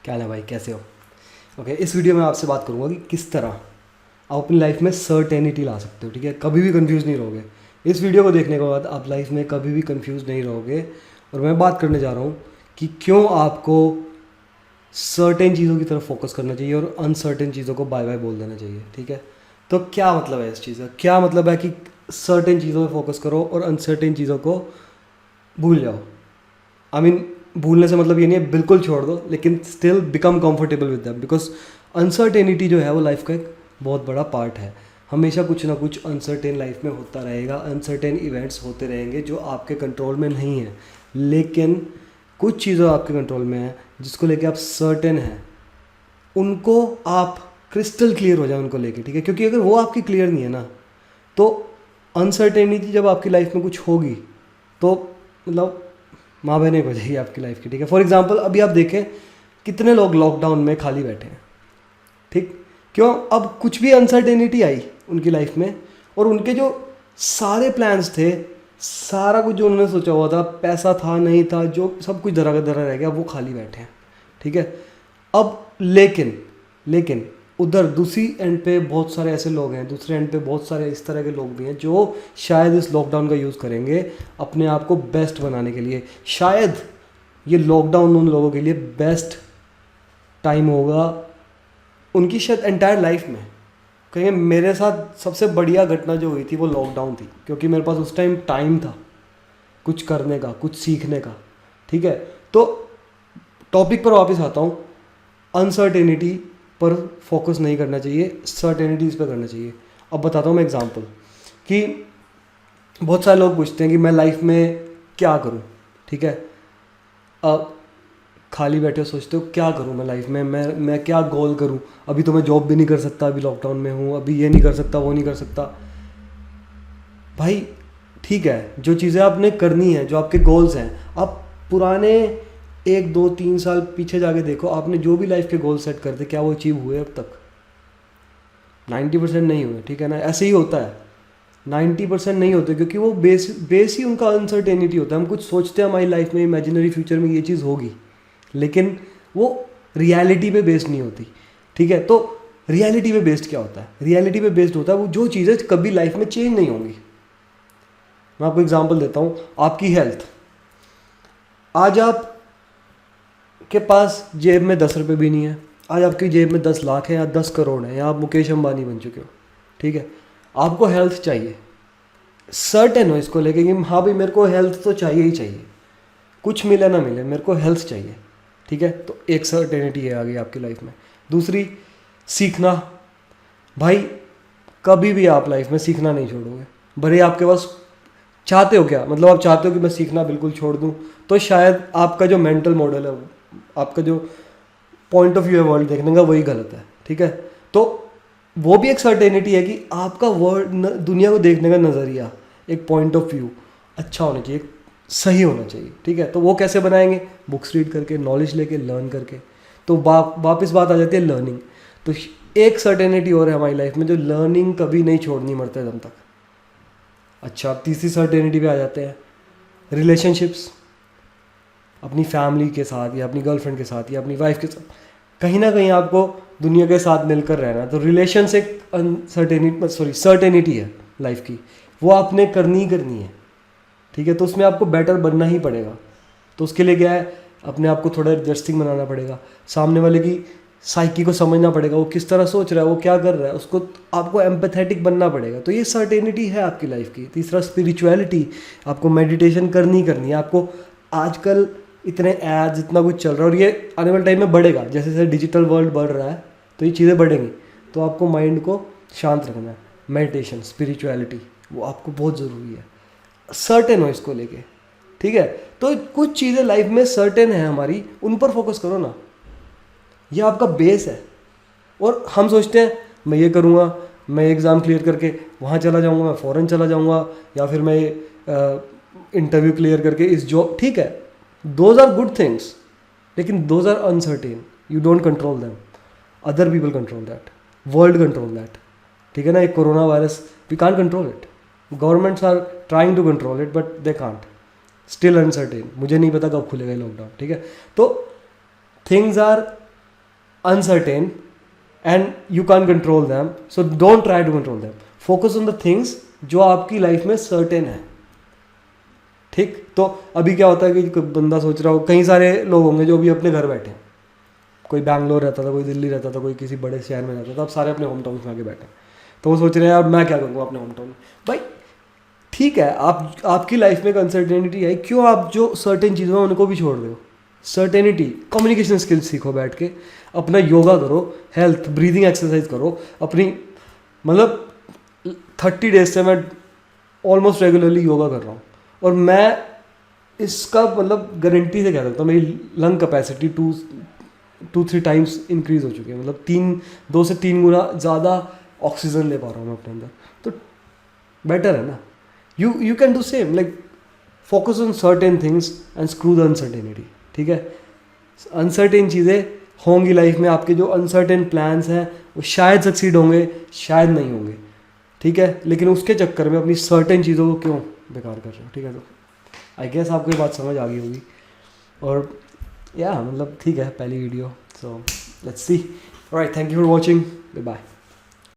क्या है भाई, कैसे हो? ओके, इस वीडियो में आपसे बात करूंगा कि किस तरह आप अपनी लाइफ में सर्टेनिटी ला सकते हो। ठीक है, कभी भी कंफ्यूज नहीं रहोगे। इस वीडियो को देखने के बाद आप लाइफ में कभी भी कंफ्यूज नहीं रहोगे। और मैं बात करने जा रहा हूँ कि क्यों आपको सर्टेन चीज़ों की तरफ फोकस करना चाहिए और अनसर्टेन चीज़ों को बाय बाय बोल देना चाहिए। ठीक है, तो क्या मतलब है इस चीज़ का? क्या मतलब है कि सर्टेन चीज़ों पे फोकस करो और अनसर्टेन चीज़ों को भूल जाओ। आई मीन, भूलने से मतलब ये नहीं है बिल्कुल छोड़ दो, लेकिन still become comfortable with them, because uncertainty जो है वो लाइफ का एक बहुत बड़ा पार्ट है। हमेशा कुछ ना कुछ अनसर्टेन लाइफ में होता रहेगा, अनसर्टेन इवेंट्स होते रहेंगे जो आपके कंट्रोल में नहीं है। लेकिन कुछ चीज़ें आपके कंट्रोल में है जिसको लेके आप सर्टेन हैं, उनको आप क्रिस्टल क्लियर हो जाए उनको लेके। ठीक है, क्योंकि अगर वो आपकी क्लियर नहीं है ना, तो अनसर्टेनिटी जब आपकी लाइफ में कुछ होगी तो मतलब माँ बहने हो जाएगी आपकी लाइफ की। ठीक है, फॉर एग्जांपल अभी आप देखें कितने लोग लॉकडाउन में खाली बैठे हैं। ठीक, क्यों? अब कुछ भी अनसर्टेनिटी आई उनकी लाइफ में और उनके जो सारे प्लान्स थे, सारा कुछ जो उन्होंने सोचा हुआ था, पैसा था नहीं था, जो सब कुछ धरा का धरा रह गया, वो खाली बैठे हैं। ठीक है, अब लेकिन उधर दूसरी एंड पे बहुत सारे ऐसे लोग हैं, दूसरे एंड पे बहुत सारे इस तरह के लोग भी हैं जो शायद इस लॉकडाउन का यूज़ करेंगे अपने आप को बेस्ट बनाने के लिए। शायद ये लॉकडाउन उन लोगों के लिए बेस्ट टाइम होगा उनकी शायद एंटायर लाइफ में। कहेंगे मेरे साथ सबसे बढ़िया घटना जो हुई थी वो लॉकडाउन थी, क्योंकि मेरे पास उस टाइम टाइम था कुछ करने का, कुछ सीखने का। ठीक है, तो टॉपिक पर वापस आता हूँ। अनसर्टेनिटी पर फोकस नहीं करना चाहिए, सर्टेनिटीज़ पर करना चाहिए। अब बताता हूँ मैं एग्जांपल कि बहुत सारे लोग पूछते हैं कि मैं लाइफ में क्या करूँ। ठीक है, अब खाली बैठे सोचते हो क्या करूँ मैं लाइफ में, मैं क्या गोल करूँ। अभी तो मैं जॉब भी नहीं कर सकता, अभी लॉकडाउन में हूँ, अभी ये नहीं कर सकता, वो नहीं कर सकता। भाई ठीक है, जो चीज़ें आपने करनी है, जो आपके गोल्स हैं, आप पुराने 1 2 3 साल पीछे जाके देखो, आपने जो भी लाइफ के गोल सेट करते क्या वो अचीव हुए अब तक? 90% नहीं हुए। ठीक है ना, ऐसे ही होता है। 90% नहीं होते क्योंकि वो बेस ही उनका अनसर्टेनिटी होता है। हम कुछ सोचते हैं हमारी लाइफ में, इमेजिनरी फ्यूचर में ये चीज़ होगी, लेकिन वो रियलिटी पे बेस्ड नहीं होती। ठीक है, तो रियलिटी पे बेस्ड क्या होता है? रियलिटी पे बेस्ड होता है वो जो चीज़ें कभी लाइफ में चेंज नहीं होंगी। मैं आपको एग्जांपल देता हूँ, आपकी हेल्थ। आज आप के पास जेब में 10 रुपये भी नहीं है, आज आपकी जेब में 10 लाख है या 10 करोड़ है, या आप मुकेश अंबानी बन चुके हो। ठीक है, आपको हेल्थ चाहिए, सर्टेन हो इसको लेके कि हाँ भाई मेरे को हेल्थ तो चाहिए ही चाहिए, कुछ मिले ना मिले मेरे को हेल्थ चाहिए। ठीक है, तो एक सर्टेनिटी है आ गई आपकी लाइफ में। दूसरी, सीखना। भाई कभी भी आप लाइफ में सीखना नहीं छोड़ोगे, भले आपके पास चाहते हो क्या, मतलब आप चाहते हो कि मैं सीखना बिल्कुल छोड़ दूं, तो शायद आपका जो मेंटल मॉडल है, आपका जो पॉइंट ऑफ व्यू है वर्ल्ड देखने का, वही गलत है। ठीक है, तो वो भी एक सर्टेनिटी है कि आपका वर्ल्ड, दुनिया को देखने का नज़रिया, एक पॉइंट ऑफ व्यू अच्छा होना चाहिए, सही होना चाहिए। ठीक है, तो वो कैसे बनाएंगे? बुक्स रीड करके, नॉलेज लेके, लर्न करके। तो वापस बात आ जाती है लर्निंग। तो एक सर्टेनिटी और है हमारी लाइफ में, जो लर्निंग कभी नहीं छोड़नी मरते दम तक। अच्छा, अब तीसरी सर्टेनिटी पे आ जाते हैं, रिलेशनशिप्स। अपनी फैमिली के साथ या अपनी गर्लफ्रेंड के साथ या अपनी वाइफ के साथ कहीं ना कहीं आपको दुनिया के साथ मिलकर रहना है। तो रिलेशंस एक सर्टेनिटी है लाइफ की, वो आपने करनी ही करनी है। ठीक है, तो उसमें आपको बेटर बनना ही पड़ेगा। तो उसके लिए क्या है, अपने आप को थोड़ा एडजस्टिंग बनाना पड़ेगा, सामने वाले की साइकी को समझना पड़ेगा, वो किस तरह सोच रहा है, वो क्या कर रहा है, उसको आपको एम्पैथेटिक बनना पड़ेगा। तो ये सर्टेनिटी है आपकी लाइफ की। तीसरा, स्पिरिचुअलिटी। आपको मेडिटेशन करनी है आपको। आजकल इतने एड्स, इतना कुछ चल रहा है, और ये आने वाले टाइम में बढ़ेगा। जैसे जैसे डिजिटल वर्ल्ड बढ़ रहा है तो ये चीज़ें बढ़ेंगी। तो आपको माइंड को शांत रखना है। मेडिटेशन, स्पिरिचुअलिटी, वो आपको बहुत ज़रूरी है। सर्टेन हो इसको लेके। ठीक है, तो कुछ चीज़ें लाइफ में सर्टेन है हमारी, उन पर फोकस करो ना। ये आपका बेस है। और हम सोचते हैं मैं ये करूँगा, मैं एग्ज़ाम क्लियर करके वहाँ चला जाऊँगा, मैं फ़ॉरेन चला जाऊँगा, या फिर मैं इंटरव्यू क्लियर करके इस जॉब। ठीक है, दोज आर गुड थिंग्स, लेकिन those are uncertain. You don't control them, other people control that, world control that. ठीक है ना, एक corona virus, we can't control it. Governments are trying to control it but they can't, still uncertain. मुझे नहीं पता कब खुलेगा lockdown. ठीक है, तो things are uncertain and you can't control them, so don't try to control them. Focus on the things जो आपकी लाइफ में सर्टेन है. ठीक, तो अभी क्या होता है कि कोई बंदा सोच रहा हो, कई सारे लोग होंगे जो अभी अपने घर बैठे हैं, कोई बैंगलोर रहता था, कोई दिल्ली रहता था, कोई किसी बड़े शहर में रहता था, अब सारे अपने होम टाउन में आके बैठे हैं. तो वो सोच रहे हैं यार मैं क्या करूँगा अपने होम टाउन में. भाई ठीक है, आपकी लाइफ में एक अनसर्टेनिटी है, क्यों आप जो सर्टेन चीज़ों हैं उनको भी छोड़ दो. सर्टेनिटी, कम्युनिकेशन स्किल्स सीखो, बैठ के अपना योगा करो, हेल्थ ब्रीदिंग एक्सरसाइज करो अपनी. मतलब 30 डेज से मैं ऑलमोस्ट रेगुलरली योगा कर रहा हूँ और मैं इसका मतलब गारंटी से कह सकता हूँ मेरी लंग कैपेसिटी 2-3 टाइम्स इंक्रीज हो चुकी है. मतलब 2 से 3 गुना ज़्यादा ऑक्सीजन ले पा रहा हूँ मैं अपने अंदर. तो बेटर है ना. You can do same, like focus on certain things and screw the uncertainty. ठीक है, अनसर्टेन चीज़ें होंगी लाइफ में, आपके जो अनसर्टेन प्लान्स हैं वो शायद सक्सीड होंगे, शायद नहीं होंगे. ठीक है, लेकिन उसके चक्कर में अपनी सर्टेन चीज़ों को क्यों बेकार कर रहे हो. ठीक है, तो आई गेस आपको ये बात समझ आ गई होगी. और या मतलब ठीक है, पहली video, so let's see. Alright, thank you for watching, bye.